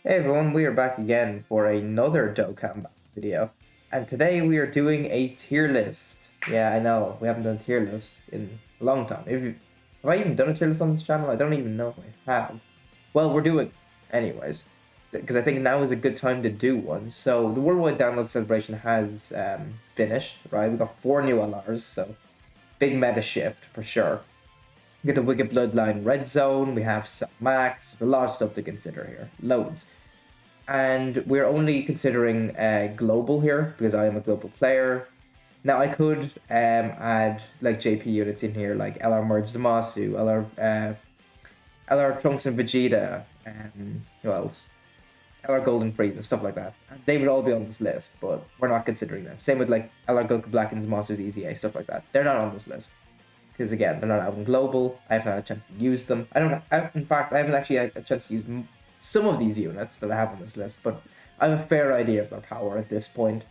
Hey everyone, we are back again for another Dokkan video. And today we are doing a tier list. Yeah, I know, we haven't done a tier list in a long time. Have I even done a tier list on this channel? I don't even know if I have. Well, we're doing anyways. Because I think now is a good time to do one. So the worldwide download celebration has finished, right? We got 4 new LRs, so big meta shift for sure. We get the Wicked Bloodline Red Zone, we have Max, a lot of stuff to consider here. Loads. And we're only considering global here because I am a global player. Now I could add like JP units in here, like LR Merge Zamasu, LR Trunks and Vegeta, and who else? LR Golden Freeze and stuff like that. And they would all be on this list, but we're not considering them. Same with like LR Goku Black and Zamasu's Easy A, stuff like that. They're not on this list because again, they're not out in global. I haven't had a chance to use them. In fact, I haven't actually had a chance to use some of these units that I have on this list, but I have a fair idea of their power at this point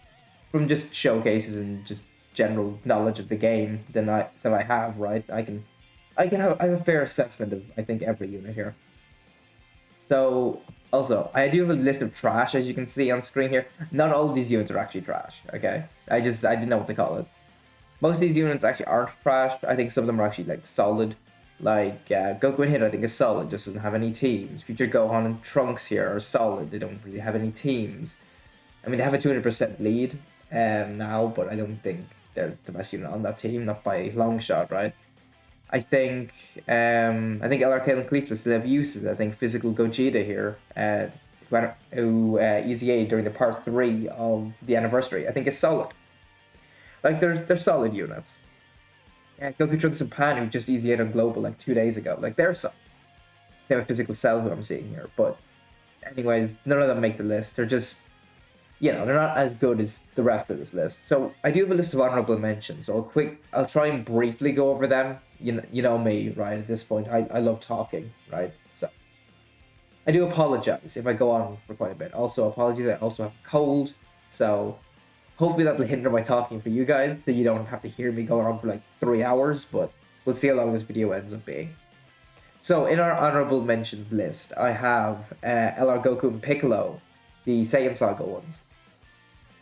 from just showcases and just general knowledge of the game that I have. Right, I have a fair assessment of I think every unit here. So also I do have a list of trash as you can see on screen here. Not all of these units are actually trash. Okay, I didn't know what to call it. Most of these units actually aren't trash. I think some of them are actually like solid. Like Goku and Hit, I think is solid, just doesn't have any teams. Future Gohan and Trunks here are solid. They don't really have any teams. I mean, they have a 200% lead now, but I don't think they're the best unit on that team, not by a long shot, right? I think LRK and Cleefless still have uses. I think Physical Gogeta here, who EZA during the part 3 of the anniversary, I think is solid. Like they're solid units. Yeah, Goku Trunks and Pan, who just easy on global like 2 days ago. Like they're some. They have a physical cell who I'm seeing here, but anyways, none of them make the list. They're just, they're not as good as the rest of this list. So I do have a list of honorable mentions. So I'll try and briefly go over them. You know me, right? At this point, I love talking, right? So I do apologize if I go on for quite a bit. Also, apologies. I also have a cold, so hopefully that'll hinder my talking for you guys, so you don't have to hear me go on for like 3 hours, but we'll see how long this video ends up being. So in our honorable mentions list, I have LR Goku and Piccolo, the Saiyan Saga ones.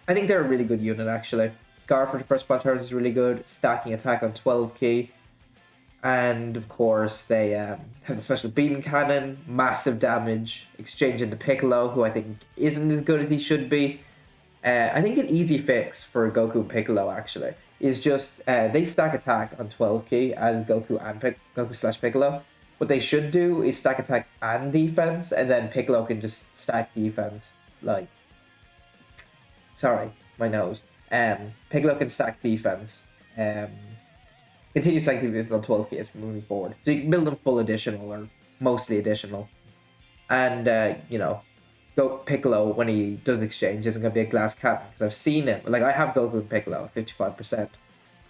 I think they're a really good unit, actually. Gar for the first 5 turns is really good, stacking attack on 12 key. And of course, they have the special beam cannon, massive damage, exchange into Piccolo, who I think isn't as good as he should be. I think an easy fix for Goku and Piccolo actually is just they stack attack on 12 key as Goku and Goku/Piccolo. What they should do is stack attack and defense, and then Piccolo can just stack defense. Like, sorry, my nose. Piccolo can stack defense. Continue stacking defense on 12 key as we're moving forward. So you can build them full additional or mostly additional, and Go Piccolo when he does an exchange isn't gonna be a glass cannon because I've seen it. Like I have Goku and Piccolo 55%,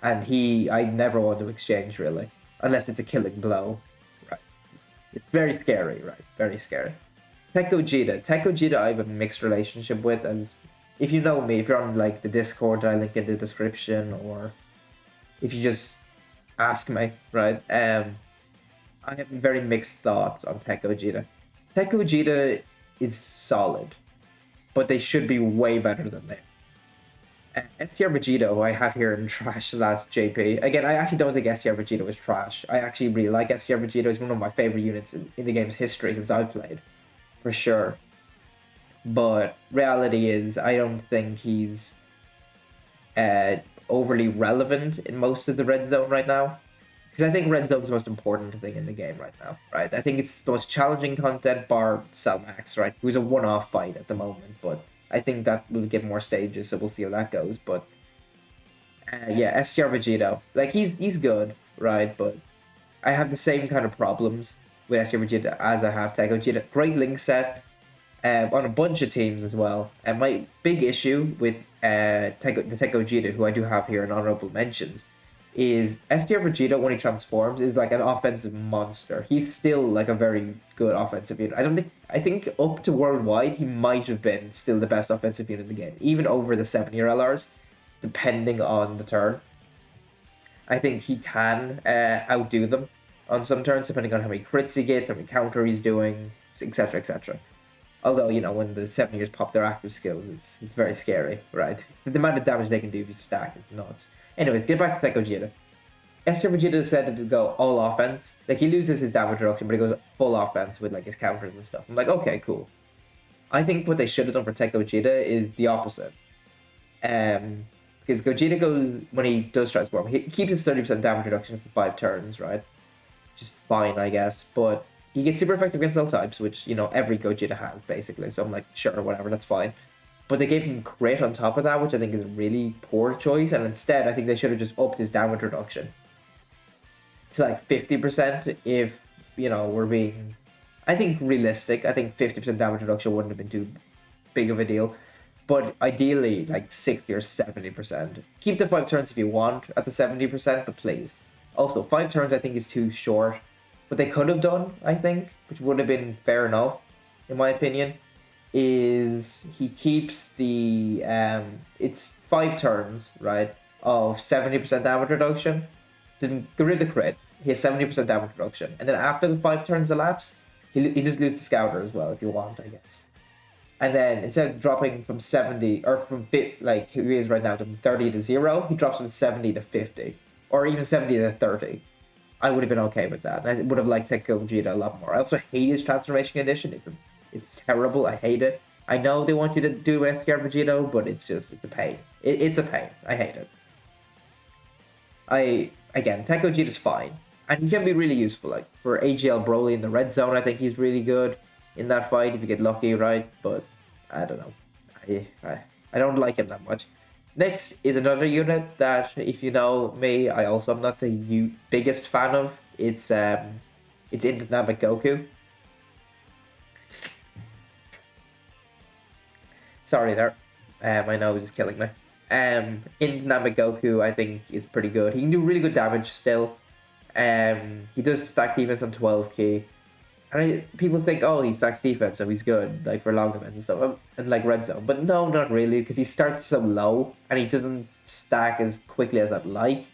and I never want to exchange really unless it's a killing blow. Right? It's very scary, right? Very scary. Tech Gogeta I have a mixed relationship with, as if you know me, if you're on like the Discord that I link in the description, or if you just ask me, right? I have very mixed thoughts on Tech Gogeta. Tech Gogeta is solid, but they should be way better than they. STR Vegeta, who I have here in trash last JP. Again, I actually don't think STR Vegeta is trash. I actually really like STR Vegeta. He's one of my favorite units in the game's history since I've played, for sure. But reality is, I don't think he's overly relevant in most of the red zone right now. Because I think Red Zone's the most important thing in the game right now, right? I think it's the most challenging content bar Max, right? Who's a one-off fight at the moment, but I think that will get more stages, so we'll see how that goes. But yeah, STR Vegeta, like he's good, right? But I have the same kind of problems with STR Vegeta as I have Tech Gogeta. Great link set on a bunch of teams as well. And my big issue with the Tech Gogeta, who I do have here in honorable mentions, is STR Vegeta when he transforms is like an offensive monster. He's still like a very good offensive unit. I think up to worldwide he might have been still the best offensive unit in the game, even over the 7-year LRs, depending on the turn. I think he can outdo them on some turns, depending on how many crits he gets, how many counter he's doing, etc., etc. Although, you know, when the 7 years pop their active skills, it's very scary, right? The amount of damage they can do if you stack is nuts. Anyways, get back to Tech Vegeta. S Tier Vegeta decided to go all offense. Like, he loses his damage reduction, but he goes full offense with, like, his counters and stuff. I'm like, okay, cool. I think what they should have done for Tech Vegeta is the opposite. Because Gogeta goes, when he does transform, he keeps his 30% damage reduction for 5 turns, right? Just fine, I guess. But he gets super effective against all types, which, you know, every Gogeta has, basically. So I'm like, sure, whatever, that's fine. But they gave him crit on top of that, which I think is a really poor choice. And instead, I think they should have just upped his damage reduction to like 50% if, you know, we're being, I think, realistic. I think 50% damage reduction wouldn't have been too big of a deal. But ideally, like 60 or 70%. Keep the 5 turns if you want at the 70%, but please. Also, 5 turns I think is too short. What they could have done, I think, which would have been fair enough, in my opinion, is he keeps the, it's 5 turns, right, of 70% damage reduction. Doesn't get rid of the crit. He has 70% damage reduction. And then after the 5 turns elapse, he just loses the Scouter as well, if you want, I guess. And then instead of dropping from 70, or from like who he is right now, from 30 to 0, he drops from 70 to 50. Or even 70 to 30. I would have been okay with that. I would have liked Tech Vegeta a lot more. I also hate his transformation condition. It's terrible. I hate it. I know they want you to do SKR Vegito, but it's a pain. It's a pain. I hate it. Again, Tech Vegeta's fine. And he can be really useful. Like, for AGL Broly in the red zone, I think he's really good in that fight if you get lucky, right? But I don't know. I don't like him that much. Next is another unit that, if you know me, I also am not the biggest fan of. It's Dynamic Goku. Sorry there. My nose is killing me. Dynamic Goku, I think, is pretty good. He can do really good damage still. He does stack defense on 12 key. And people think, oh, he stacks defense, so he's good, like for long events and stuff, and like red zone. But no, not really, because he starts so low, and he doesn't stack as quickly as I'd like.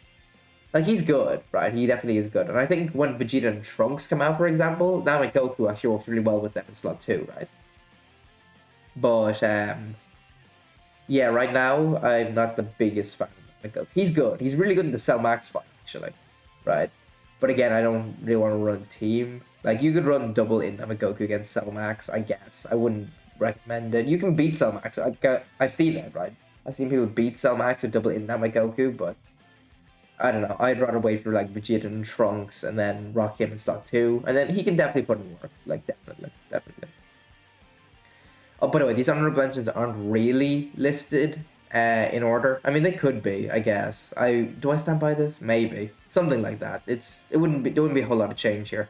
Like, he's good, right? He definitely is good. And I think when Vegeta and Trunks come out, for example, Dynamic Goku actually works really well with them in slot 2, right? But, yeah, right now, I'm not the biggest fan of Dynamic Goku. He's good. He's really good in the Cell Max fight, actually, right? But again, I don't really want to run a team. Like, you could run double Dynamic Goku against Cell Max, I guess. I wouldn't recommend it. You can beat Cell Max. I've seen it, right? I've seen people beat Cell Max with double Dynamic Goku, but I don't know. I'd rather wait for, like, Vegeta and Trunks and then rock him in slot 2. And then he can definitely put in work. Like, definitely. Oh, by the way, these honorable mentions aren't really listed in order. I mean, they could be, I guess. Do I stand by this? Maybe. Something like that. There wouldn't be a whole lot of change here.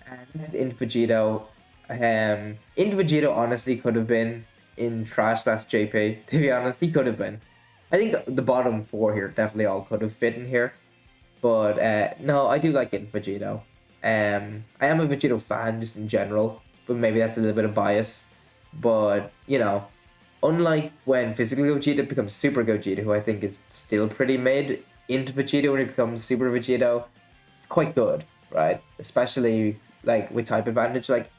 And into Vegito. Into Vegito honestly could have been in Trash last JP, to be honest. He could have been. I think the bottom 4 here definitely all could have fit in here. But no, I do like it in Vegito. I am a Vegito fan just in general, but maybe that's a little bit of bias. But, you know, unlike when Physical Gogeta becomes Super Gogeta, who I think is still pretty mid, into Vegito when he becomes Super Vegito, it's quite good, right? Especially, like, with type advantage. Like,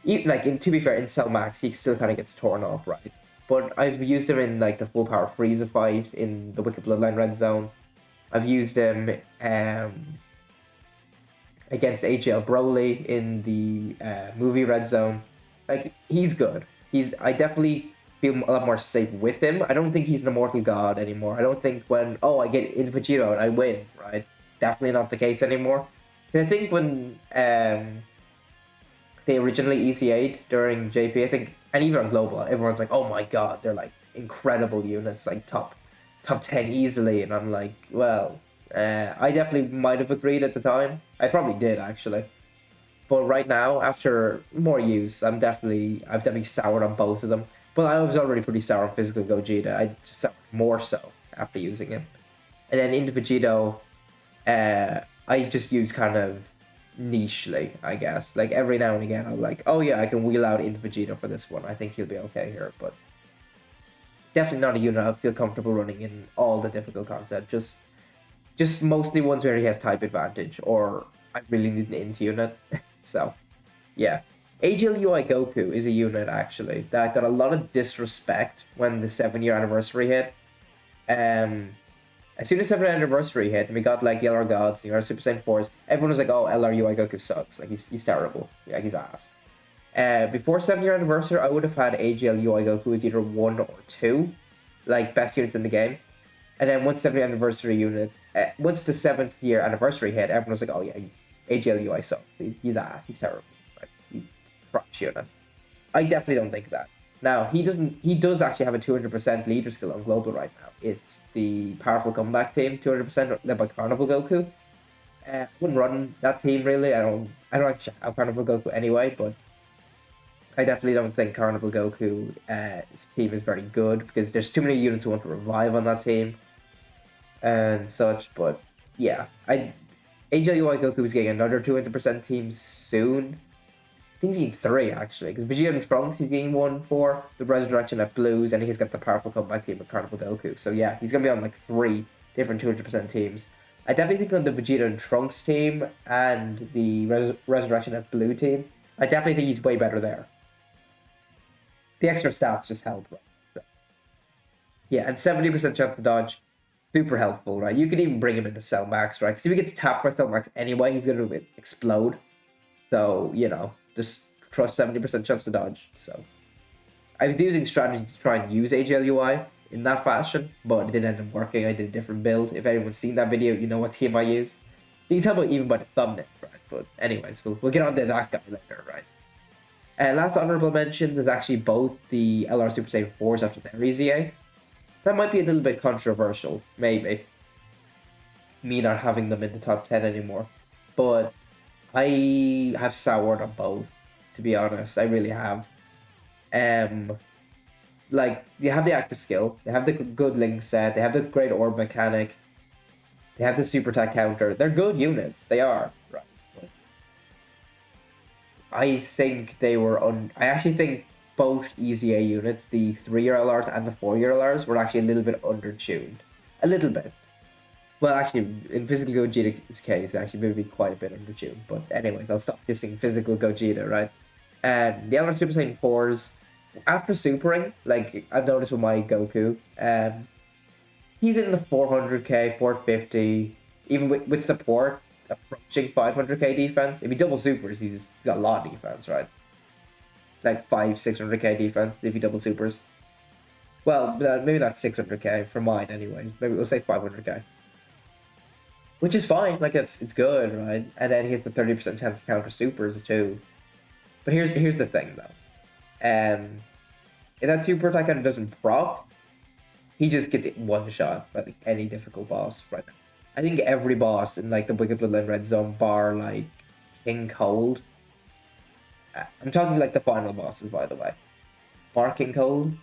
to be fair, in Cell Max, he still kind of gets torn up, right? But I've used him in, like, the full power Frieza fight in the Wicked Bloodline Red Zone. I've used him against AGL Broly in the movie Red Zone. Like, he's good. I definitely feel a lot more safe with him. I don't think he's an immortal god anymore. I don't think when, I get into Vegito and I win, right? Definitely not the case anymore. I think when they originally ECA'd during JP, I think, and even on Global, everyone's like, oh my god, they're like incredible units, like top 10 easily. And I'm like, well, I definitely might have agreed at the time. I probably did, actually. But right now, after more use, I've definitely soured on both of them. But I was already pretty sour on Physical Gogeta. I just soured more so after using him. And then into Vegito, I just use kind of nichely, I guess. Like, every now and again, I'm like, oh yeah, I can wheel out into Vegito for this one. I think he'll be okay here. But definitely not a unit I feel comfortable running in all the difficult content. Just mostly ones where he has type advantage, or I really need an int unit. So, yeah. AGLUI Goku is a unit, actually, that got a lot of disrespect when the 7-year anniversary hit. As soon as 7th anniversary hit, and we got like Yellow Gods, the Super Saiyan 4s, everyone was like, oh, LRUI Goku sucks. Like, he's terrible. Yeah, he's ass. Before 7-year anniversary, I would have had AGLUI Goku as either 1 or 2, like, best units in the game. And then once 7th anniversary unit, once the 7th year anniversary hit, everyone was like, oh yeah, AGLUI sucks. He's ass. He's terrible. Right? He's trash unit. I definitely don't think that. Now, he does actually have a 200% leader skill on global right now. It's the powerful comeback team, 200% led by Carnival Goku. I wouldn't run that team really. I don't actually have Carnival Goku anyway, but I definitely don't think Carnival Goku's team is very good because there's too many units who want to revive on that team and such. But yeah, AGLUI Goku is getting another 200% team soon. I think he's getting 3 actually, because Vegeta and Trunks he's getting 1 for, the Resurrection at Blues, and he's got the powerful comeback team with Carnival Goku. So yeah, he's gonna be on like 3 different 200% teams. I definitely think on the Vegeta and Trunks team and the Resurrection at Blue team, I definitely think he's way better there. The extra stats just help, right? So, yeah, and 70% chance to dodge, super helpful, right? You could even bring him into Cell Max, right? Because if he gets tapped by Cell Max anyway, he's gonna explode. So, you know, just trust 70% chance to dodge. So I was using strategy to try and use AGLUI in that fashion, but it didn't end up working. I did a different build. If anyone's seen that video, you know what team I used. You can tell even by the thumbnail, right? But anyways, we'll get on to that guy later, right? Last honorable mentions is actually both the LR Super Saiyan 4s after their EZA. That might be a little bit controversial, maybe. Me not having them in the top 10 anymore. But I have soured on both, to be honest. I really have. Like, you have the active skill, they have the good link set, they have the great orb mechanic, they have the super attack counter. They're good units, they are, right? I think they were I actually think both EZA units, the 3-year LRs and the 4-year LRs, were actually a little bit undertuned. A little bit. Well, actually, in Physical Gogeta's case, actually maybe quite a bit undertuned. But anyways, I'll stop dissing Physical Gogeta, right? The LR Super Saiyan 4s, after supering, like I've noticed with my Goku, he's in the 400k, 450, even with support, approaching 500k defense. If he double supers, he's got a lot of defense, right? Like 600k defense if he double supers. Well, maybe not 600k for mine anyway. Maybe we'll say 500k. Which is fine, like it's good, right? And then he has the 30% chance to counter supers too. But here's the thing though. If that super attack counter doesn't proc, he just gets it one shot by like any difficult boss right now. I think every boss in like the Wicked Bloodline Red Zone bar like King Cold. I'm talking like the final bosses, by the way. Bar King Cold,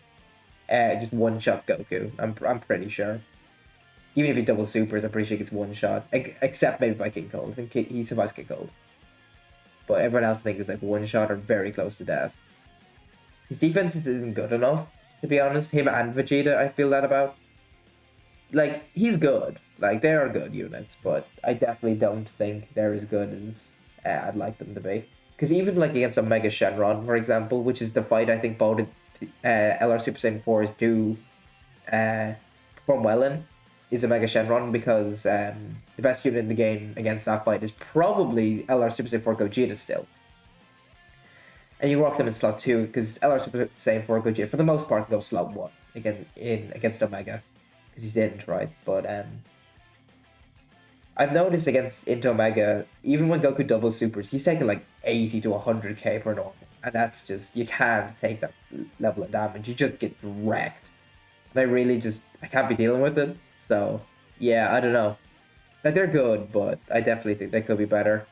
just one shot Goku. I'm pretty sure. Even if he double supers, I'm pretty sure he gets one shot. Except maybe by King Cold. I think he survives King Cold. But everyone else I think is like one shot or very close to death. His defense isn't good enough, to be honest. Him and Vegeta, I feel that about. Like, he's good. Like, they are good units, but I definitely don't think they're as good as I'd like them to be. Because even like against Omega Shenron, for example, which is the fight I think both LR Super Saiyan 4s do perform well in, is Omega Shenron, because the best unit in the game against that fight is probably LR Super Saiyan 4 Gogeta still. And you rock them in slot 2, because LR Super Saiyan 4 Gogeta, for the most part, can go slot 1 against Omega, because he's in, right? But I've noticed against into Omega, even when Goku double supers, he's taking like 80 to 100k per normal. And that's just, you can't take that level of damage. You just get wrecked. And I can't be dealing with it. So, yeah, I don't know. Like, they're good, but I definitely think they could be better.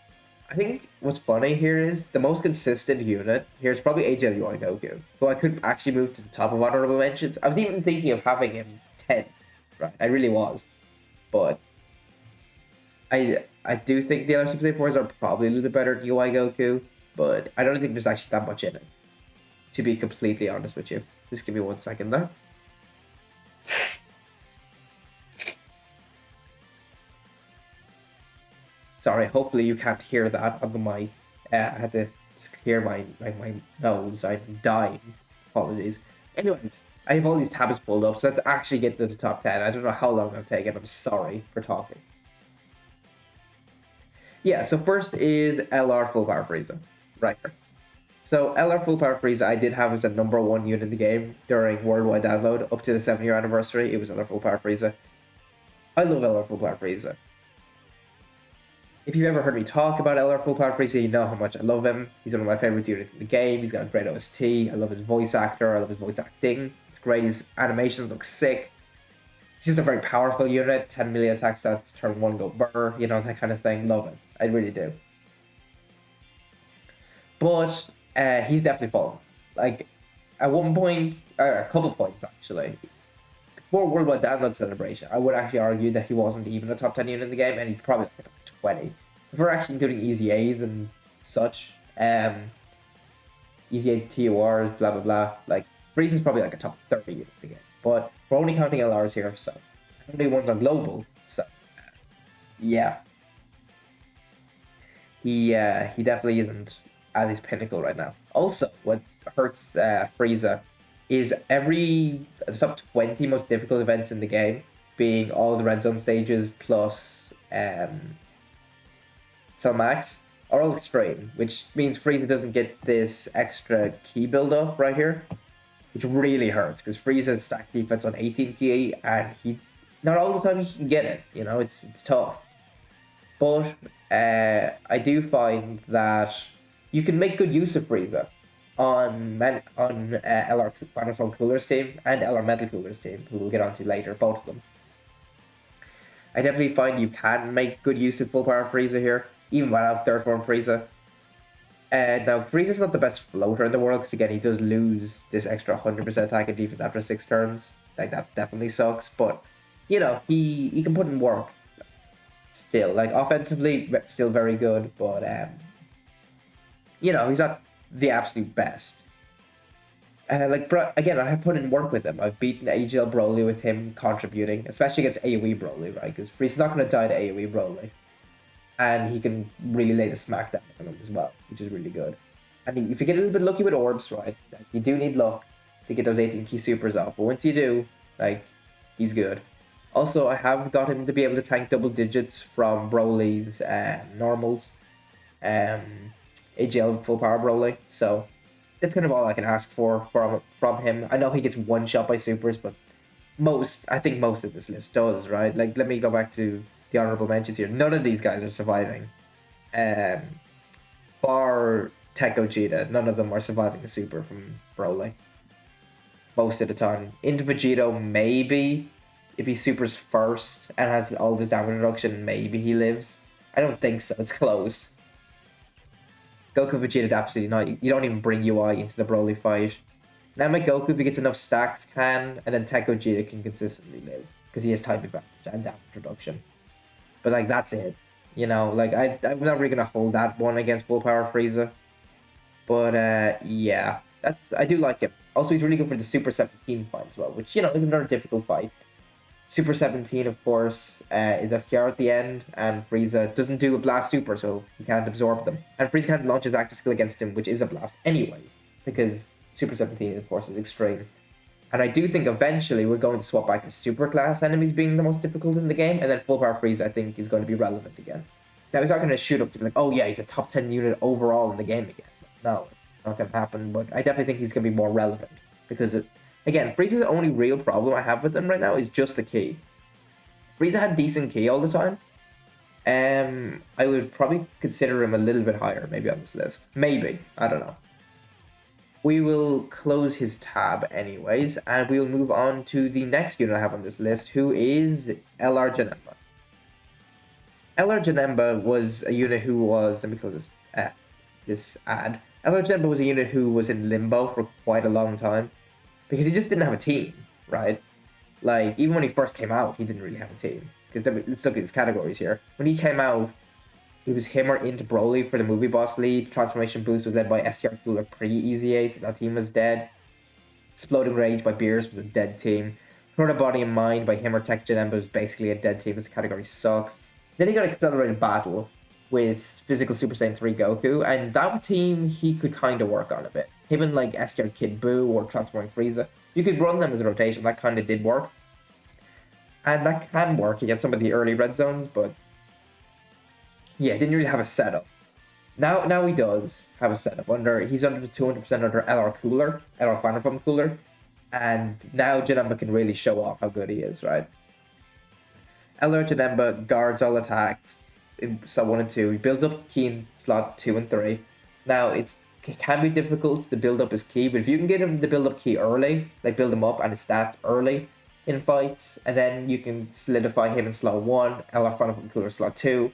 I think what's funny here is the most consistent unit here is probably AGLUI Goku, who I could actually move to the top of honorable mentions. I was even thinking of having him 10, right? I really was. But I do think the LR Super Saiyan 4s are probably a little bit better than UI Goku, but I don't think there's actually that much in it, to be completely honest with you. Just give me 1 second there. Sorry, hopefully you can't hear that on the mic. I had to just clear my nose. I'm dying. Apologies. Anyways, I have all these tabs pulled up, so let's actually get to the top 10. I don't know how long I'm taking. I'm sorry for talking. Yeah, so first is LR Full Power Frieza. Right here. So LR Full Power Frieza I did have as a #1 unit in the game during worldwide download up to the 7-year anniversary. It was LR Full Power Frieza. I love LR Full Power Frieza. If you've ever heard me talk about LR Full Power Frieza, you know how much I love him. He's one of my favorite units in the game. He's got a great OST. I love his voice actor. I love his voice acting. It's great. His animations look sick. He's just a very powerful unit. 10 million attack stats, turn 1 go burr, you know, that kind of thing. Love it. I really do. But he's definitely fallen. Like, at one point, a couple points actually, before Worldwide Download Celebration, I would actually argue that he wasn't even a top 10 unit in the game, and he's probably like a top 20. If we're actually including Easy A's and such, Easy A TORs, blah blah blah, like, Frieza's probably like a top 30 unit in the game. But we're only counting LRs here, so only ones on global, so yeah. He definitely isn't at his pinnacle right now. Also, what hurts Frieza is the top 20 most difficult events in the game, being all the red zone stages plus Cell Max, are all extreme, which means Frieza doesn't get this extra key build up right here, which really hurts because Frieza stacked defense on 18 key, and he not all the time he can get it. You know, it's tough. But I do find that you can make good use of Frieza on LR Final Form Cooler's team and LR Metal Cooler's team, who we'll get onto later, both of them. I definitely find you can make good use of Full Power Frieza here, even without Third Form Frieza. Now, Frieza's not the best floater in the world, because again, he does lose this extra 100% attack and defense after 6 turns. Like, that definitely sucks, but, you know, he can put in work. Still, like, offensively, still very good, but, you know, he's not the absolute best. Again, I have put in work with him. I've beaten AGL Broly with him contributing, especially against AoE Broly, right? Because Frieza's not going to die to AoE Broly. And he can really lay the smackdown on him as well, which is really good. And if you get a little bit lucky with orbs, right, you do need luck to get those 18 key supers off. But once you do, like, he's good. Also, I have got him to be able to tank double digits from Broly's normals, AGL Full Power Broly. So that's kind of all I can ask for from him. I know he gets one shot by supers, but I think most of this list does, right? Like, let me go back to the honorable mentions here. None of these guys are surviving. Bar Tech Gogeta, none of them are surviving a super from Broly. Most of the time. Into Vegito, maybe. If he supers first and has all of his damage reduction, maybe he lives. I don't think so. It's close. Goku Vegeta, absolutely not. You don't even bring UI into the Broly fight. Now my Goku, if he gets enough stacks, can, and then Tech Gogeta can consistently live, because he has type advantage and damage reduction. But, like, that's it. You know, like, I'm not really going to hold that one against Full Power Frieza. But, yeah. I do like him. Also, he's really good for the Super 17 fight as well, which, you know, is another difficult fight. Super 17, of course, is STR at the end, and Frieza doesn't do a blast super, so he can't absorb them. And Frieza can't launch his active skill against him, which is a blast anyways, because Super 17, of course, is extreme. And I do think eventually we're going to swap back to super class enemies being the most difficult in the game, and then Full Power Frieza, I think, is going to be relevant again. Now, he's not going to shoot up to be like, oh yeah, he's a top 10 unit overall in the game again. No, it's not going to happen, but I definitely think he's going to be more relevant, because again, Frieza's only real problem I have with him right now is just the key. Frieza had decent key all the time. I would probably consider him a little bit higher, maybe, on this list. Maybe. I don't know. We will close his tab anyways, and we'll move on to the next unit I have on this list, who is LR Janemba. LR Janemba was a unit who was... Let me close this ad. LR Janemba was a unit who was in limbo for quite a long time, because he just didn't have a team, right? Like, even when he first came out, he didn't really have a team. Because let's look at his categories here. When he came out, it was him or into Broly for the movie boss lead. Transformation boost was led by STR Cooler pre-Easy A, so that team was dead. Exploding Rage by Beerus was a dead team. Proto Body and Mind by him or Tech Janemba was basically a dead team, because the category sucks. Then he got Accelerated Battle, with physical Super Saiyan 3 Goku, and that team he could kind of work on a bit. Him and like STR Kid Buu or Transforming Frieza, you could run them as a rotation. That kind of did work, and that can work against some of the early red zones, but yeah, didn't really have a setup. Now he does have a setup. He's under 200% under LR Cooler, LR Final Form Cooler, and now Janemba can really show off how good he is, right? LR Janemba guards all attacks in slot 1 and 2. He builds up key in slot 2 and 3. Now it can be difficult to build up his key, but if you can get him to build up key early, like build him up and his stats early in fights, and then you can solidify him in slot 1, LR Final Form Cooler slot 2,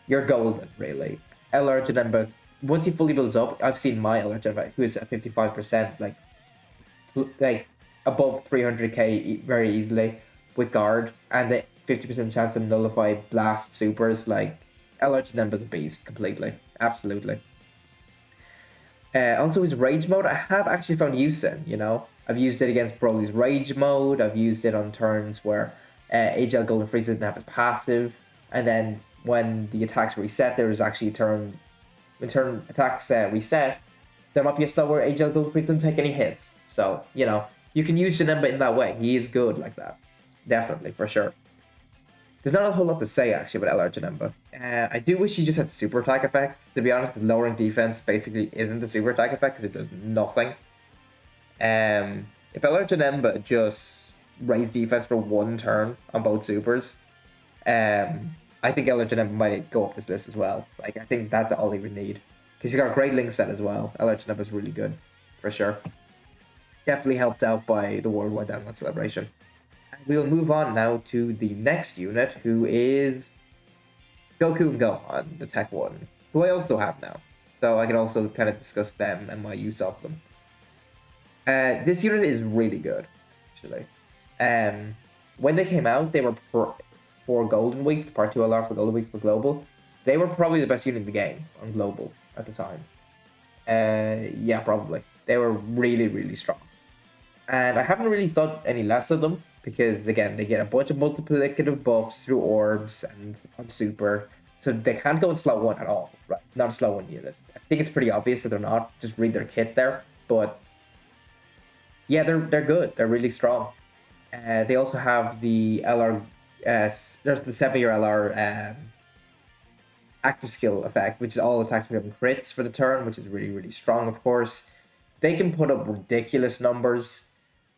you're golden, really. LR Janemba, once he fully builds up, I've seen my LR Janemba, who is at 55%, like above 300k very easily with guard, and the 50% chance to nullify blast supers. Like, LR Janemba's a beast, completely. Absolutely. Also, his rage mode, I have actually found use in, you know? I've used it against Broly's rage mode, I've used it on turns where AGL Golden Frieza didn't have his passive, and then when the attacks reset, there was actually when turn attacks reset, there might be a slot where AGL Golden Frieza doesn't take any hits. So, you know, you can use Janemba in that way. He is good like that. Definitely, for sure. There's not a whole lot to say, actually, about LR Janemba. I do wish he just had super attack effects. To be honest, the lowering defense basically isn't the super attack effect because it does nothing. If LR Janemba just raised defense for 1 turn on both supers, I think LR Janemba might go up this list as well. Like, I think that's all he would need. Because he's got a great link set as well. LR Janemba's really good, for sure. Definitely helped out by the Worldwide Download Celebration. We'll move on now to the next unit, who is Goku and Gohan, the Tech 1, who I also have now. So I can also kind of discuss them and my use of them. This unit is really good, actually. When they came out, they were for Golden Week, Part 2 LR for Golden Week for Global. They were probably the best unit in the game on Global at the time. Yeah, probably. They were really, really strong. And I haven't really thought any less of them, because again, they get a bunch of multiplicative buffs through orbs and on super, so they can't go in slot 1 at all, right? Not a slot 1 unit. I think it's pretty obvious that they're not. Just read their kit there, but yeah, they're good. They're really strong. They also have the LR. There's the 7-year LR active skill effect, which is all attacks become crits for the turn, which is really, really strong. Of course, they can put up ridiculous numbers.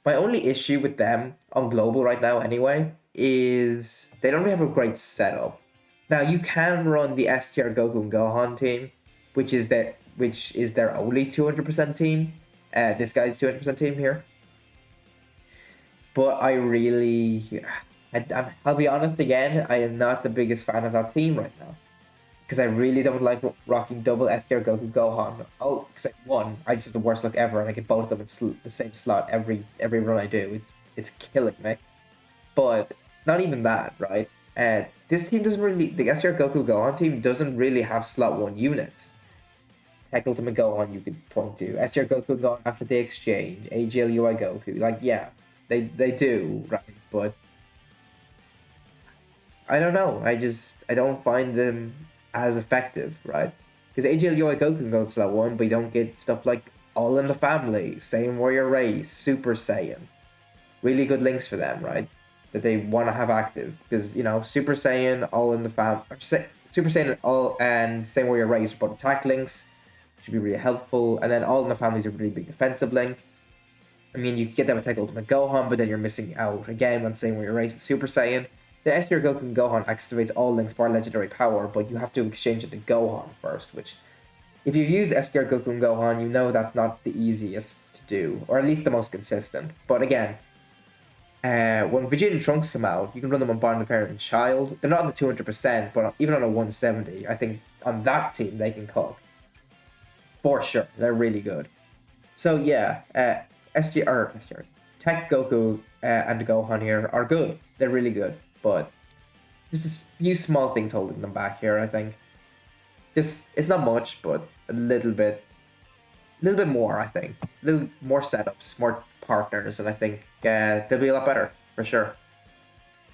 My only issue with them on Global right now, anyway, is they don't really have a great setup. Now, you can run the STR Goku and Gohan team, which is their only 200% team. This guy's 200% team here. But I'll be honest again, I am not the biggest fan of that team right now. Because I really don't like rocking double STR Goku Gohan. Oh, because I just have the worst luck ever, and I get both of them in the same slot every run I do. It's killing me. But not even that, right? This team doesn't really, the STR Goku Gohan team doesn't really have slot 1 units. Tech Ultimate Gohan you could point to. STR Goku Gohan after the exchange. AGL UI Goku. Like, yeah, they do, right? But I don't know. I don't find them as effective, right? Because AGL UI Goku can go to slot 1, but you don't get stuff like All in the Family, Saiyan Warrior Race, Super Saiyan. Really good links for them, right? That they want to have active. Because, you know, Super Saiyan, All in the Family, Super Saiyan and Saiyan Warrior Race are both attack links. Should be really helpful. And then All in the Family is a really big defensive link. I mean, you could get that with Tech Ultimate Gohan, but then you're missing out again on Saiyan Warrior Race and Super Saiyan. The STR Goku and Gohan activates all links bar legendary power, but you have to exchange it to Gohan first, which, if you've used STR Goku and Gohan, you know that's not the easiest to do, or at least the most consistent. But again, when Vegeta and Trunks come out, you can run them on Bond, Parent, and Child. They're not on the 200%, but even on a 170, I think on that team they can cook. For sure, they're really good. So yeah, Tech Goku and Gohan here are good. They're really good. But just a few small things holding them back here, I think. Just, it's not much, but a little bit more, I think. A little more setups, more partners, and I think they'll be a lot better, for sure.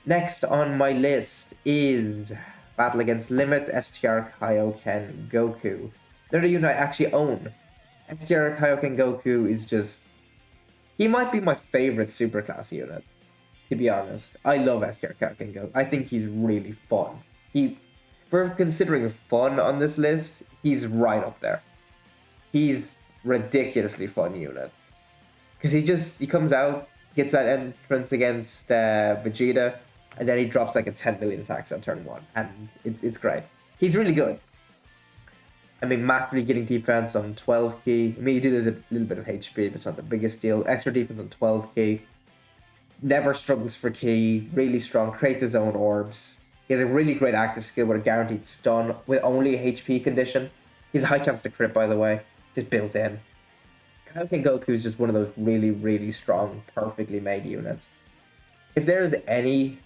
Next on my list is Battle Against Limits, STR Kaioken Goku. They're the unit I actually own. STR Kaioken Goku is just... He might be my favorite superclass unit, to be honest. I love STR Kaioken Goku. I think he's really fun. For considering fun on this list, he's right up there. He's ridiculously fun unit. Because he comes out, gets that entrance against Vegeta, and then he drops like a 10 million attacks on turn 1, and it's great. He's really good. I mean, massively getting defense on 12 key. I mean, you do lose a little bit of HP, but it's not the biggest deal. Extra defense on 12 key. Never struggles for key. Really strong. Creates his own orbs. He has a really great active skill with a guaranteed stun with only a HP condition. He has a high chance to crit, by the way. Just built in. Kaioken Goku is just one of those really, really strong, perfectly made units. If there's any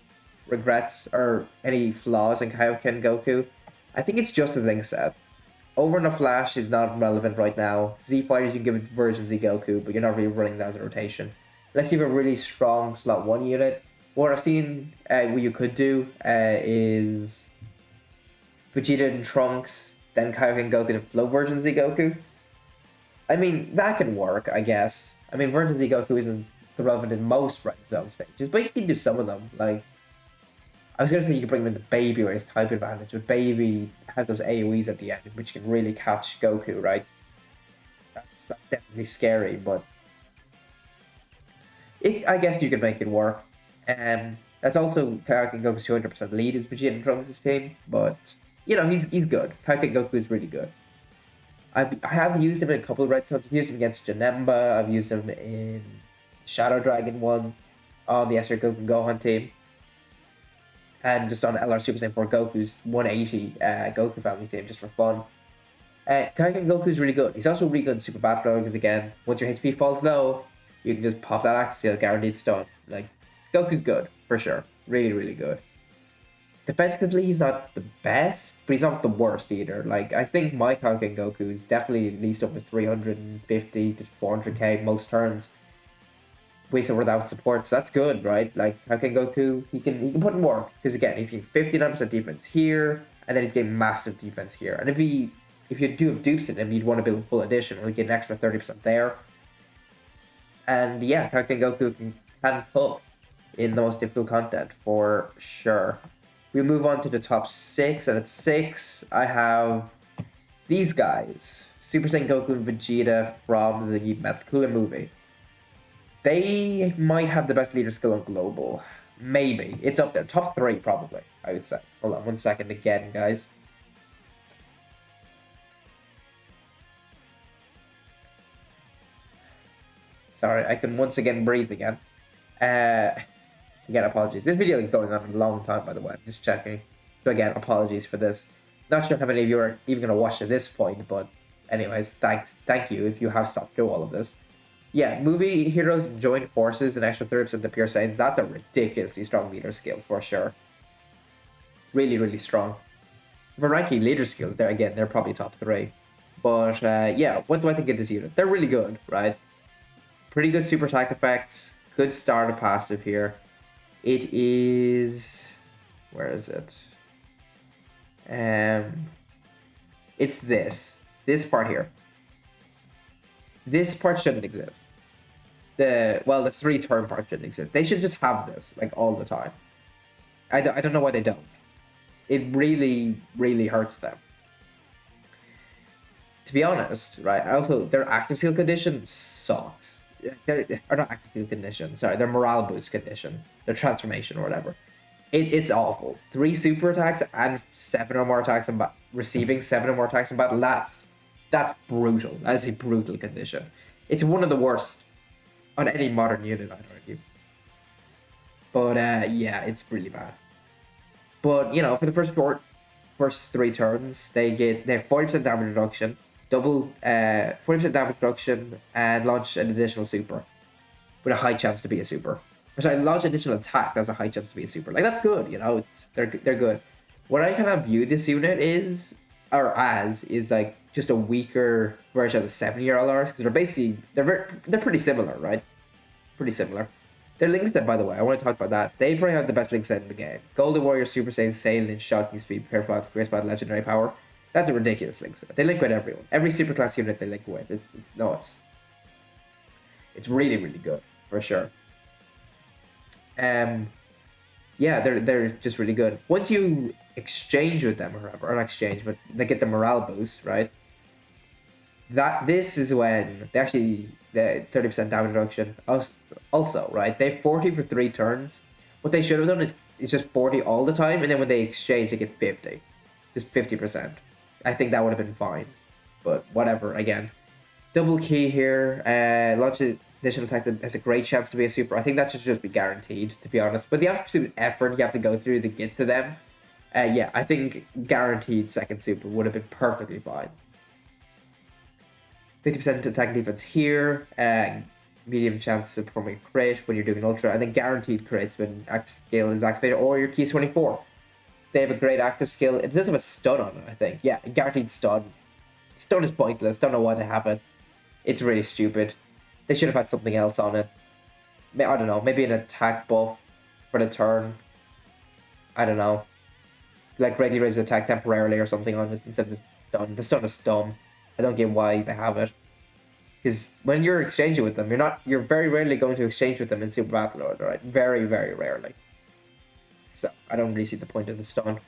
regrets or any flaws in Kaioken Goku, I think it's just the link set. Over in a Flash is not relevant right now. Z Fighters, you can give it version Z Goku, but you're not really running that as a rotation. Unless you have a really strong slot 1 unit. What I've seen what you could do is Vegeta and Trunks, then Kaioken Goku and flow version Z Goku. I mean, that can work, I guess. I mean, version Z Goku isn't relevant in most Red Zone stages, but you can do some of them. Like, I was going to say you could bring him into Baby where it's type advantage, but Baby has those AoEs at the end, which can really catch Goku, right? That's definitely scary, but I guess you could make it work. That's also Kaioken Goku's 200% lead is Vegeta and Trunks' team, but, you know, he's good. Kaioken Goku is really good. I have used him in a couple of Red Zones. I've used him against Janemba, I've used him in Shadow Dragon 1 on the SR Goku Gohan team. And just on LR Super Saiyan 4 Goku's 180 Goku family team, just for fun. Kaioken Goku's really good. He's also really good in Super Battle Royale, because again, once your HP falls low, you can just pop that active seal, guaranteed stun. Like, Goku's good, for sure. Really, really good. Defensively, he's not the best, but he's not the worst either. Like, I think my Kaioken Goku is definitely at least over 350 to 400k most turns, with or without support, so that's good, right? Like, Kaioken Goku, he can put in work, because again, he's getting 59% defense here, and then he's getting massive defense here. And if you do have dupes in him, you'd want to build a full edition, or get an extra 30% there. And yeah, Kaioken Goku can cook in the most difficult content, for sure. We move on to the top 6, and at 6, I have these guys. Super Saiyan Goku and Vegeta from the Metal Cooler movie. They might have the best leader skill on global. Maybe. It's up there. Top 3, probably, I would say. Hold on 1 second again, guys. Sorry, I can once again breathe again. Again, apologies. This video is going on a long time, by the way. I'm just checking. So again, apologies for this. Not sure how many of you are even going to watch to this point, but anyways, thank you if you have stopped through all of this. Yeah, movie heroes join forces and extra 30% to Pure Saiyans. That's a ridiculously strong leader skill, for sure. Really, really strong. For ranking leader skills, they're probably top 3. But yeah, what do I think of this unit? They're really good, right? Pretty good super attack effects. Good starter passive here. It is... Where is it? It's this part here. This part shouldn't exist. The 3-turn part shouldn't exist. They should just have this, like, all the time. I don't know why they don't. It really, really hurts them. To be honest, right, also, their active skill condition sucks. Or not active skill condition, sorry, their morale boost condition. Their transformation or whatever. It's awful. 3 super attacks and 7 or more attacks in receiving 7 or more attacks in battle. That's brutal. That is a brutal condition. It's one of the worst on any modern unit, I'd argue. But yeah, it's really bad. But you know, for the first 3 turns, they have 40% damage reduction, double 40% damage reduction, and launch an additional super with a high chance to be a super. Or sorry, launch additional attack. That's a high chance to be a super. Like, that's good. You know, they're good. What I kind of view this unit is like just a weaker version of the 7-year LRs, because they're pretty similar, right? Pretty similar. Their link set, by the way, I want to talk about that. They probably have the best link set in the game. Golden Warrior, Super Saiyan, Saiyan, Shocking Speed, Perfect, Grace Battle, Legendary Power. That's a ridiculous link set. They link with everyone. Every superclass unit they link with. It's nuts. It's really, really good, for sure. Yeah, they're just really good. Once you exchange with them, or not exchange, but they get the morale boost, right? This is when they actually the 30% damage reduction. Also, right? They have 40 for 3 turns. What they should have done is just 40 all the time, and then when they exchange, they get 50, just 50%. I think that would have been fine, but whatever. Again, double key here. Launch additional attack that has a great chance to be a super. I think that should just be guaranteed, to be honest. But the absolute effort you have to go through to get to them, yeah, I think guaranteed second super would have been perfectly fine. 50% attack and defense here, medium chance of performing a crit when you're doing ultra, and then guaranteed crits when active skill is activated, or your key is 24. They have a great active skill. It does have a stun on it, I think. Yeah, guaranteed stun. Stun is pointless. Don't know why they have it. It's really stupid. They should have had something else on it. I don't know. Maybe an attack buff for the turn. I don't know. Like greatly raise attack temporarily or something on it instead of the stun. The stun is dumb. I don't get why they have it. Because when you're exchanging with them, you're very rarely going to exchange with them in Super Battle Order, right? Very, very rarely. So I don't really see the point of the stun.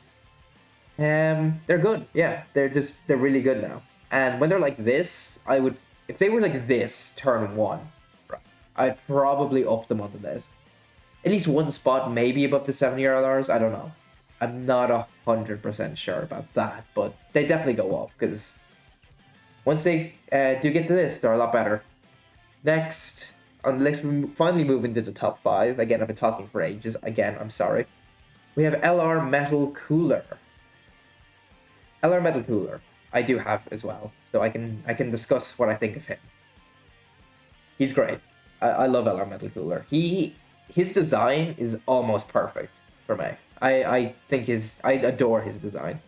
They're good, yeah. They're really good now. And when they're like this, if they were like this turn 1, I'd probably up them on the list. At least one spot, maybe above the 70 I don't know. I'm not 100% sure about that, but they definitely go up because once they do get to this, they're a lot better. Next on the list, we finally move into the top 5. Again, I've been talking for ages. Again, I'm sorry. We have LR Metal Cooler. LR Metal Cooler, I do have as well, so I can discuss what I think of him. He's great. I love LR Metal Cooler. His design is almost perfect for me. I adore his design.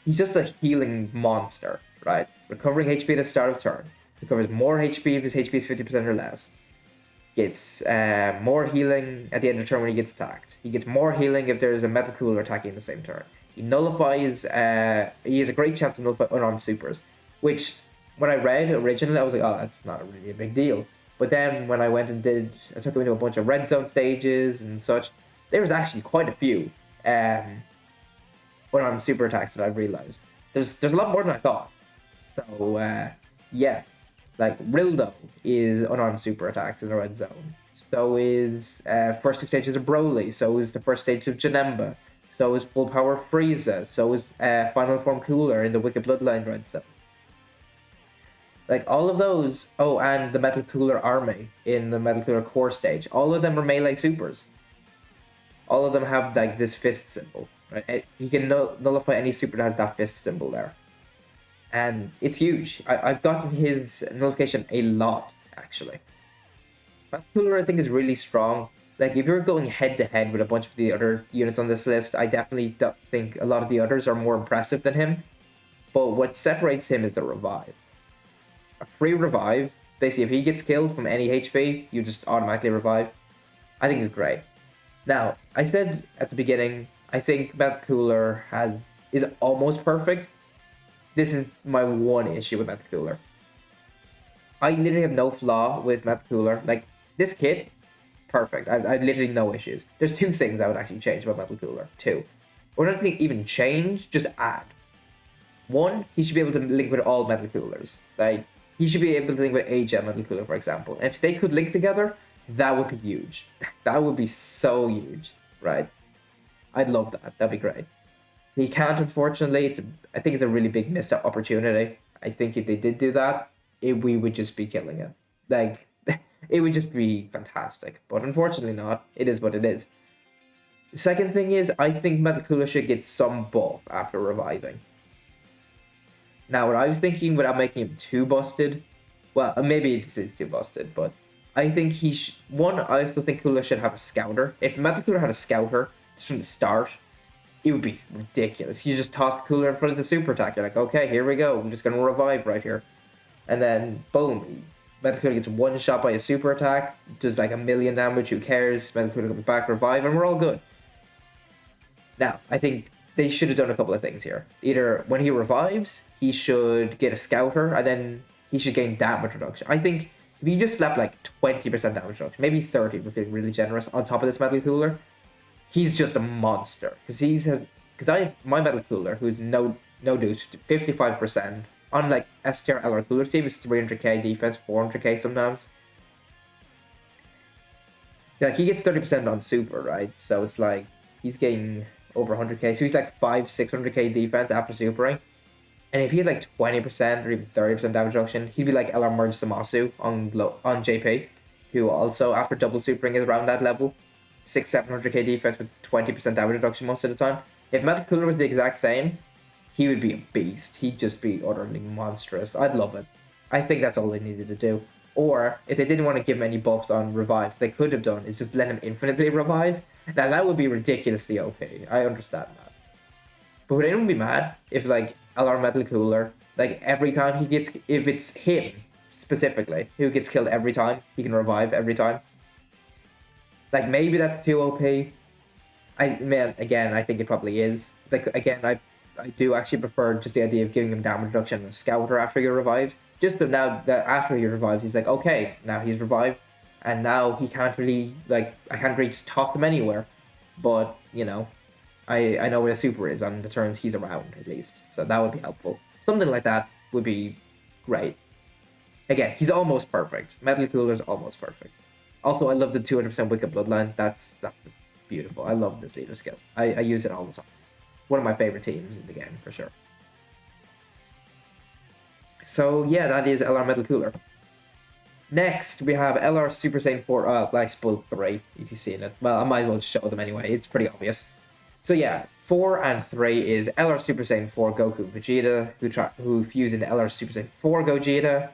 He's just a healing monster, right? Recovering HP at the start of turn. Recovers more HP if his HP is 50% or less. Gets more healing at the end of turn when he gets attacked. He gets more healing if there's a Metal Cooler attacking in the same turn. He nullifies, he has a great chance to nullify unarmed supers, which when I read originally, I was like, oh, that's not really a big deal. But then when I went and I took him into a bunch of red zone stages and such, there was actually quite a few unarmed super attacks that I've realized. There's a lot more than I thought. So, yeah. Like, Rildo is unarmed super attacks in the red zone. So is first two stages of Broly. So is the first stage of Janemba. So is Full Power Frieza. So is Final Form Cooler in the Wicked Bloodline red zone. Like, all of those... Oh, and the Metal Cooler Army in the Metal Cooler Core stage. All of them are melee supers. All of them have, like, this fist symbol. Right? You can nullify any super that has that fist symbol there. And it's huge. I've gotten his nullification a lot, actually. Metal Cooler, I think, is really strong. Like, if you're going head-to-head with a bunch of the other units on this list, I definitely think a lot of the others are more impressive than him. But what separates him is the revive. A free revive, basically, if he gets killed from any HP, you just automatically revive. I think is great. Now, I said at the beginning, I think Metal Cooler is almost perfect. This is my one issue with Metal Cooler. I literally have no flaw with Metal Cooler. Like, this kit, perfect. I literally no issues. There's 2 things I would actually change about Metal Cooler. 2. Or nothing even change, just add. 1, he should be able to link with all Metal Coolers. Like, he should be able to link with AJ Metal Cooler, for example. And if they could link together, that would be huge. That would be so huge, right? I'd love that. That'd be great. He can't, unfortunately. I think it's a really big missed opportunity. I think if they did do that, we would just be killing it. Like, it would just be fantastic. But unfortunately not. It is what it is. The second thing is, I think Metal Cooler should get some buff after reviving. Now, what I was thinking, without making him too busted, well, maybe this is too busted, but I think I also think Cooler should have a scouter. If Metal Cooler had a scouter just from the start, it would be ridiculous. You just toss Cooler in front of the super attack. You're like, okay, here we go. I'm just going to revive right here. And then, boom. Metal Cooler gets one shot by a super attack, does like 1,000,000 damage, who cares? Metal Cooler comes back, revive, and we're all good. Now, I think they should have done a couple of things here. Either when he revives, he should get a scouter, and then he should gain damage reduction. I think if you just slap like 20% damage reduction, maybe 30 if we're feeling really generous, on top of this Metal Cooler, he's just a monster. Because I have my Metal Cooler, who's no douche, 55%. On like STR LR Cooler team is 300k defense, 400k sometimes. Like he gets 30% on super, right? So it's like he's getting over 100k. So he's like 600k defense after supering. And if he had like 20% or even 30% damage reduction, he'd be like LR Merge Samasu on JP, who also after double supering is around that level. 700k defense with 20% damage reduction most of the time. If Metal Cooler was the exact same, he would be a beast. He'd just be utterly monstrous. I'd love it. I think that's all they needed to do. Or, if they didn't want to give him any buffs on revive, they could have done is just let him infinitely revive. Now, that would be ridiculously OP. I understand that. But would anyone be mad if, like, LR Metal Cooler, like, every time he gets... If it's him, specifically, who gets killed every time, he can revive every time? Like, maybe that's too OP. Again, I think it probably is. Like, again, I do actually prefer just the idea of giving him damage reduction and a scouter after he revives. Just that now that after he revives, he's like, okay, now he's revived, and now he can't really, like, I can't really just toss him anywhere. But, you know, I know where the super is on the turns he's around, at least. So that would be helpful. Something like that would be great. Again, he's almost perfect. Metal Cooler's almost perfect. Also, I love the 200% Wicked Bloodline. That's beautiful. I love this leader skill. I use it all the time. One of my favorite teams in the game, for sure. So, yeah, that is LR Metal Cooler. Next, we have LR Super Saiyan 4, like Spoil 3, if you've seen it. Well, I might as well show them anyway, it's pretty obvious. So yeah, 4 and 3 is LR Super Saiyan 4 Goku Vegeta, who fuse into LR Super Saiyan 4 Gogeta,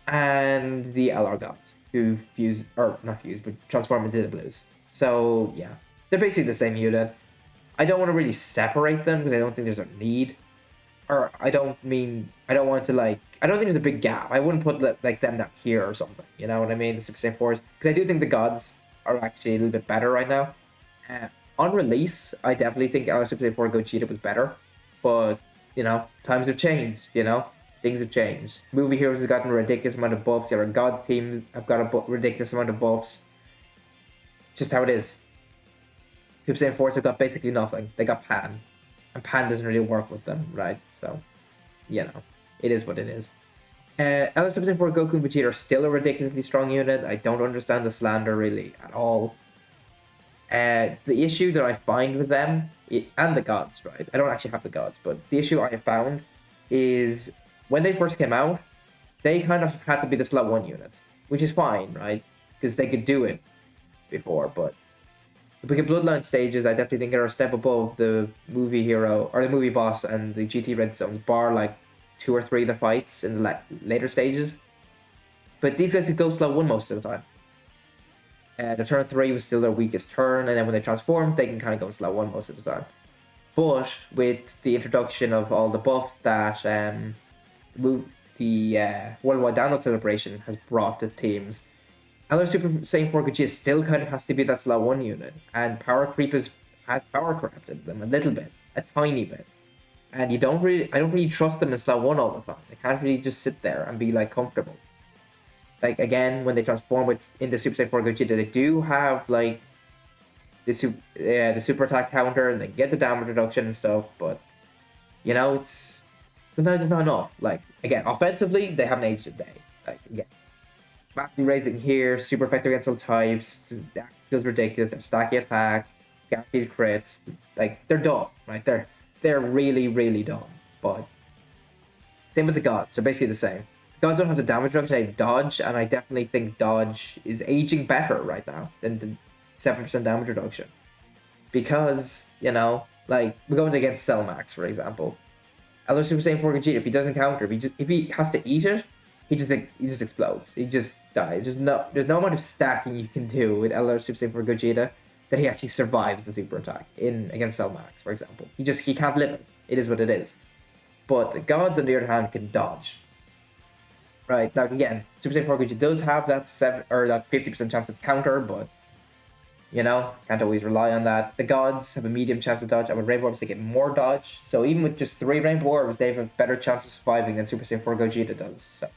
and the LR Gods, who fuse, or not fuse, but transform into the Blues. So, yeah, they're basically the same unit. I don't want to really separate them because I don't think there's a need. Or I don't think there's a big gap. I wouldn't put like them down here or something. You know what I mean? The Super Saiyan 4s. Because I do think the gods are actually a little bit better right now. On release, I definitely think LR Super Saiyan 4 Gogeta was better. But, you know, times have changed, you know? Things have changed. Movie heroes have gotten a ridiculous amount of buffs. The other gods teams have got a ridiculous amount of buffs. It's just how it is. Super Saiyan 4s have got basically nothing. They got Pan. And Pan doesn't really work with them, right? So, you know, it is what it is. LR Super Saiyan 4 Goku and Vegeta are still a ridiculously strong unit. I don't understand the slander really at all. The issue that I find with them, and the gods, right? I don't actually have the gods, but the issue I have found is when they first came out, they kind of had to be the slot 1 units, which is fine, right? Because they could do it before, but the Wicked Bloodline stages, I definitely think are a step above the movie hero, or the movie boss and the GT Red Zones, bar like 2 or 3 of the fights in the later stages. But these guys could go slot 1 most of the time. The turn 3 was still their weakest turn, and then when they transform, they can kind of go slot 1 most of the time. But with the introduction of all the buffs that the Worldwide Download Celebration has brought to teams, LR Super Saiyan 4 Gogeta still kind of has to be that slot 1 unit, and Power Creep has power corrupted them a little bit, a tiny bit. And I don't really trust them in slot 1 all the time. They can't really just sit there and be like comfortable. Like again, when they transform in the Super Saiyan 4 Gogeta, they do have like the super attack counter, and they get the damage reduction and stuff, but you know, sometimes it's not enough. Like again, offensively, they haven't aged a day. Like again, massively raising here, super effective against all types, that feels ridiculous, they're stacky attack, guaranteed crits, like they're dumb, right? They're really, really dumb. But same with the gods, they're basically the same. The gods don't have the damage reduction, they have dodge, and I definitely think dodge is aging better right now than the 7% damage reduction. Because, you know, like we're going against Cellmax, for example. LR Super Saiyan 4 Gogeta, if he doesn't counter, if he has to eat it, he just explodes. He just dies. There's no amount of stacking you can do with LR Super Saiyan 4 Gogeta that he actually survives the super attack against Cellmax, for example. He can't live it. It is what it is. But the gods, on the other hand, can dodge. right? Now again, Super Saiyan 4 Goku does have that 50% chance of counter, but you know, can't always rely on that. The gods have a medium chance of dodge, and with Rainbow Orbs they get more dodge. So even with just 3 Rainbow Orbs, they have a better chance of surviving than Super Saiyan 4 Gogeta does. So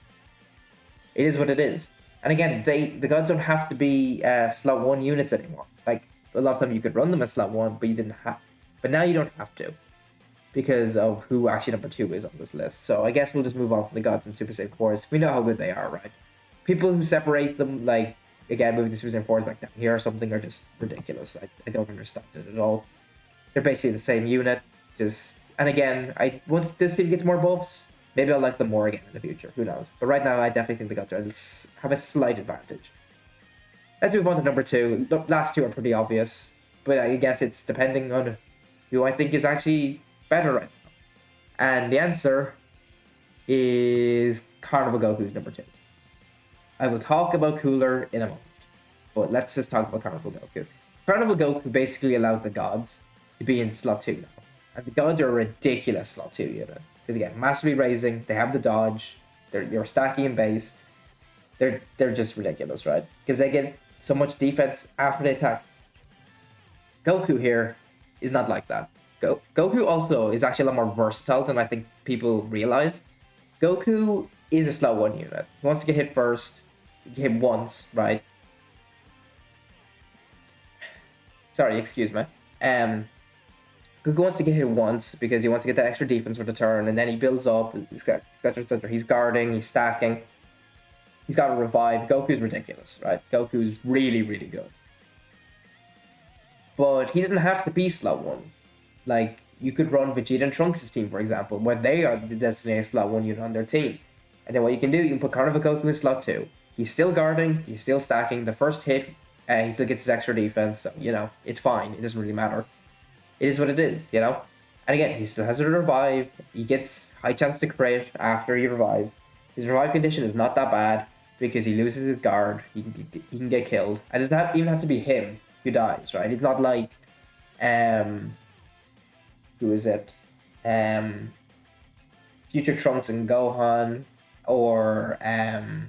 it is what it is. And again, the gods don't have to be slot 1 units anymore. Like a lot of them you could run them as slot 1, but you didn't have. But now you don't have to, because of who actually number 2 is on this list. So I guess we'll just move on from the gods and Super Saiyan 4s. We know how good they are, right? People who separate them, like, again, moving the Super Saiyan 4s like down here or something, are just ridiculous. I don't understand it at all. They're basically the same unit. And again, once this team gets more buffs, maybe I'll like them more again in the future. Who knows? But right now, I definitely think the gods have a slight advantage. Let's move on to number 2. The last 2 are pretty obvious, but I guess it's depending on who I think is actually better right now. And the answer is Carnival Goku's number 2. I will talk about Cooler in a moment, but let's just talk about Carnival Goku. Carnival Goku basically allows the gods to be in slot 2 now. And the gods are a ridiculous slot 2 unit. Because again, massively raising, they have the dodge, you're stacking in base. They're just ridiculous, right? Because they get so much defense after they attack. Goku here is not like that. Goku also is actually a lot more versatile than I think people realize. Goku is a slot 1 unit. He wants to get hit first, hit once, right? Sorry, excuse me. Goku wants to get hit once because he wants to get that extra defense for the turn, and then he builds up, etc., etc. He's guarding, he's stacking. He's got a revive. Goku's ridiculous, right? Goku's really, really good. But he doesn't have to be slot 1. Like, you could run Vegeta and Trunks' team, for example, where they are the designated slot 1 unit on their team. And then what you can do, you can put Carnival Goku in slot 2. He's still guarding, he's still stacking. The first hit, he still gets his extra defense. So, you know, it's fine. It doesn't really matter. It is what it is, you know? And again, he still has a revive. He gets high chance to crit after he revives. His revive condition is not that bad because he loses his guard. He can get killed. And it doesn't even have to be him who dies, right? It's not like, who is it? Future Trunks and Gohan, or LR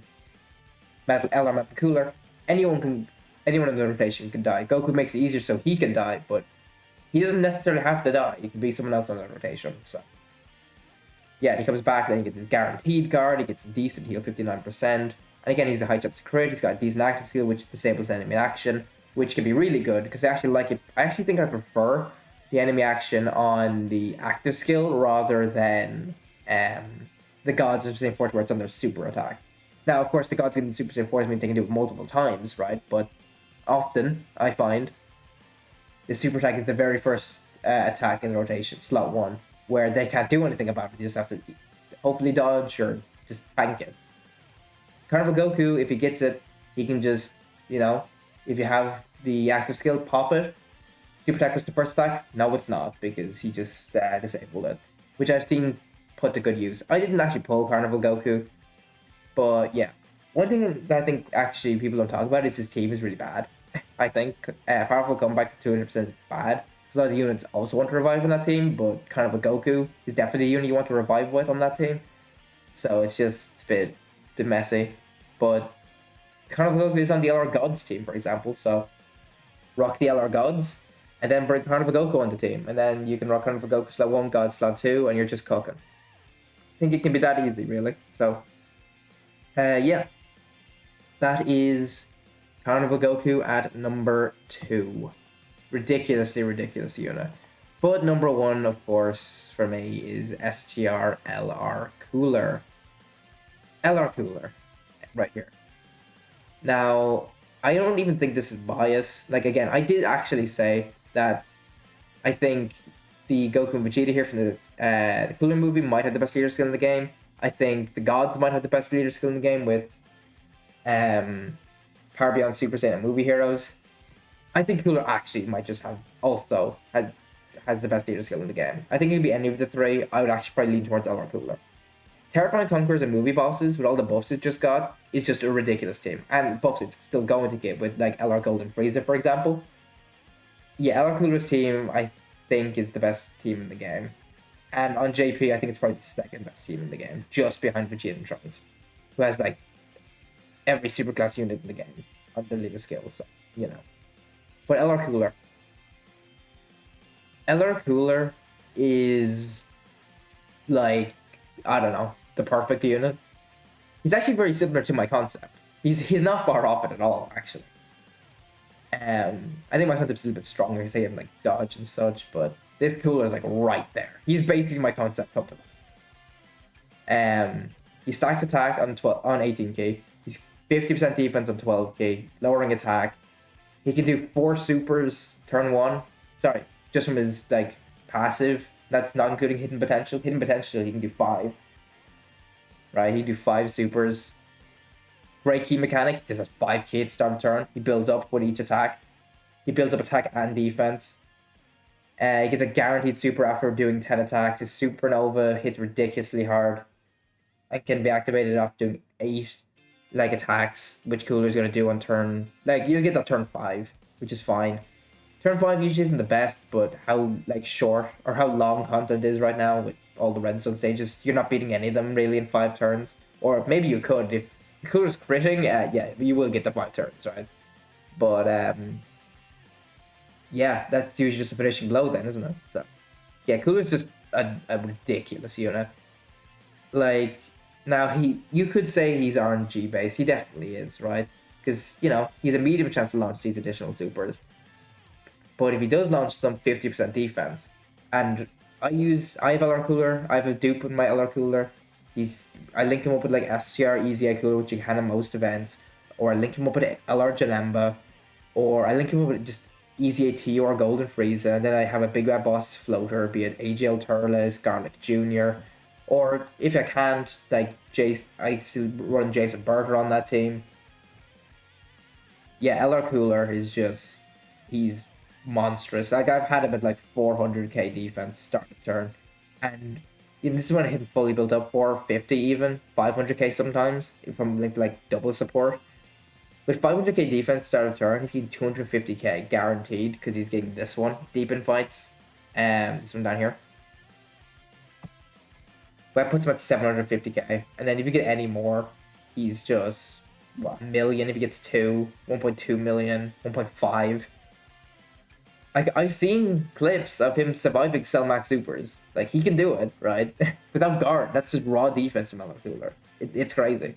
Metal Cooler. Anyone in the rotation can die. Goku makes it easier so he can die, but he doesn't necessarily have to die. He can be someone else on the rotation. So yeah, he comes back, then he gets his guaranteed guard, he gets a decent heal, 59%. And again, he's a high chance to crit, he's got a decent active skill, which disables enemy action, which can be really good, because I actually like it. I actually think I prefer the enemy action on the active skill rather than the gods of Super Saiyan 4 where it's on their super attack. Now, of course, the gods in Super Saiyan 4 mean they can do it multiple times, right? But often, I find, the super attack is the very first attack in the rotation, slot 1, where they can't do anything about it. You just have to hopefully dodge or just tank it. Carnival Goku, if he gets it, he can just, you know, if you have the active skill, pop it. Super attack was the first attack? No, it's not, because he just disabled it, which I've seen put to good use. I didn't actually pull Carnival Goku, but yeah. One thing that I think actually people don't talk about is his team is really bad. I think Powerful Comeback to 200% is bad. A lot of the units also want to revive on that team, but Carnival Goku is definitely the unit you want to revive with on that team. So it's a bit messy. But Carnival Goku is on the LR Gods team, for example, so rock the LR Gods, and then bring Carnival Goku on the team, and then you can rock Carnival Goku slot 1, God slot 2, and you're just cooking. I think it can be that easy, really. So, yeah. That is Carnival Goku at number 2. Ridiculously ridiculous unit. But number 1, of course, for me is STR LR Cooler. LR Cooler. Right here. Now, I don't even think this is bias. Like, again, I did actually say that I think the Goku and Vegeta here from the Cooler movie might have the best leader skill in the game. I think the gods might have the best leader skill in the game with Power Beyond Super Saiyan movie heroes. I think Cooler actually might just have has the best leader skill in the game. I think it could be any of the 3. I would actually probably lean towards LR Cooler. Terrifying Conquerors and movie bosses with all the buffs it just got is just a ridiculous team. And buffs it's still going to get with like LR Golden Frieza, for example. Yeah, LR Cooler's team I think is the best team in the game. And on JP I think it's probably the second best team in the game, just behind Vegeta and Trunks. who has like every superclass unit in the game on their leader skill. So you know, but LR Cooler is like, I don't know, the perfect unit. He's actually very similar to my concept. He's not far off it at all, actually. I think my concept's a little bit stronger because I have like dodge and such, but this Cooler is like right there. He's basically my concept up to that. He stacks attack on 18k. He's 50% defense on 12k, lowering attack. He can do 4 supers turn 1. Sorry, just from his like passive. That's not including hidden potential. Hidden potential, he can do 5. Right, he can do 5 supers. Great key mechanic. He just has 5k to start a turn. He builds up with each attack. He builds up attack and defense. He gets a guaranteed super after doing 10 attacks. His supernova hits ridiculously hard. And can be activated after doing 8 like attacks, which Cooler's gonna do on turn. Like you get that turn 5, which is fine. Turn 5 usually isn't the best, but how like short or how long content is right now with all the redstone stages, you're not beating any of them really in 5 turns. Or maybe you could if Cooler's critting. Yeah, you will get the 5 turns, right? But yeah, that's usually just a finishing blow then, isn't it? So yeah, Cooler's just a ridiculous unit. Like now you could say he's RNG based. He definitely is, right? Because you know he's a medium chance to launch these additional supers. But if he does launch them, 50% defense. And I have LR Cooler. I have a dupe with my LR Cooler. I link him up with like STR Easy Cooler, which you can in most events. Or I link him up with LR Janemba. Or I link him up with just Easy AT or Golden Frieza. And then I have a Big Bad Boss floater, be it AGL Turles, Garlic Jr. Or if I can't, like I still run Jason Berger on that team. Yeah, LR Cooler is just, he's monstrous. Like I've had him at like 400k defense start of turn, and this is when I hit him fully built up, 450 even 500k sometimes if I'm linked like double support. With 500k defense start of turn, he's getting 250k guaranteed because he's getting this one deep in fights, this one down here. But that puts him at 750k, and then if you get any more, he's just what, a million if he gets 2, 1.2 million, 1.5. Like, I've seen clips of him surviving Cell Max Supers. Like, he can do it, right? Without guard. That's just raw defense from LR Cooler. It's crazy.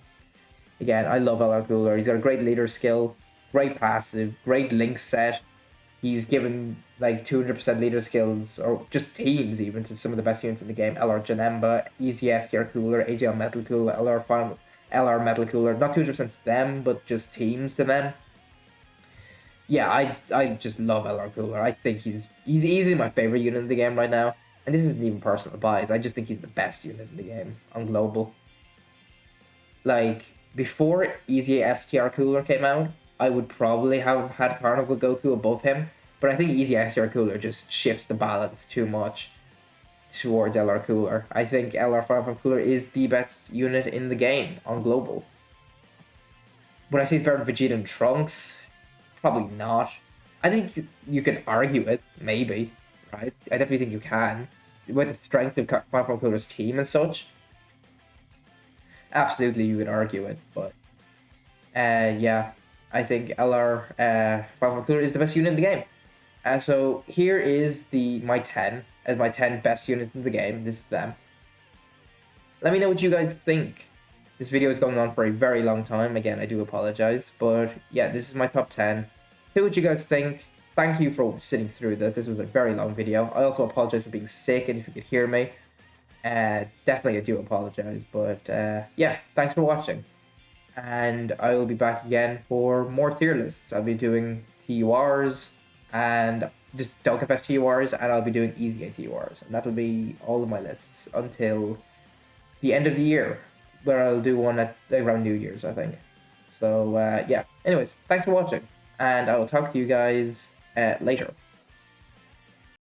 Again, I love LR Cooler. He's got a great leader skill, great passive, great link set. He's given, like, 200% leader skills, or just teams, even, to some of the best units in the game. LR Janemba, Easy STR Cooler, AGL Metal Cooler, LR Metal Cooler. Not 200% to them, but just teams to them. Yeah, I just love LR Cooler. I think he's easily my favorite unit in the game right now. And this isn't even personal bias. I just think he's the best unit in the game on global. Like, before Easy STR Cooler came out, I would probably have had Carnival Goku above him. But I think Easy STR Cooler just shifts the balance too much towards LR Cooler. I think LR Firepower Cooler is the best unit in the game on global. Would I say it's better than Vegeta and Trunks? Probably not. I think you can argue it, maybe, right? I definitely think you can. With the strength of Firepower Cooler's team and such. Absolutely, you can argue it, but yeah, I think LR Firepower Cooler is the best unit in the game. So here is my 10 best units in the game. This is them. Let me know what you guys think. This video is going on for a very long time. Again, I do apologize, but yeah, this is my top 10. See what you guys think. Thank you for sitting through this. This was a very long video. I also apologize for being sick, and if you could hear me, definitely I do apologize. But yeah, thanks for watching, and I will be back again for more tier lists. I'll be doing TURs and just Dokkan Fest TURs, and I'll be doing Easy TURs, and that'll be all of my lists until the end of the year, where I'll do one at around New Year's, I think. So yeah, anyways, thanks for watching, and I will talk to you guys later.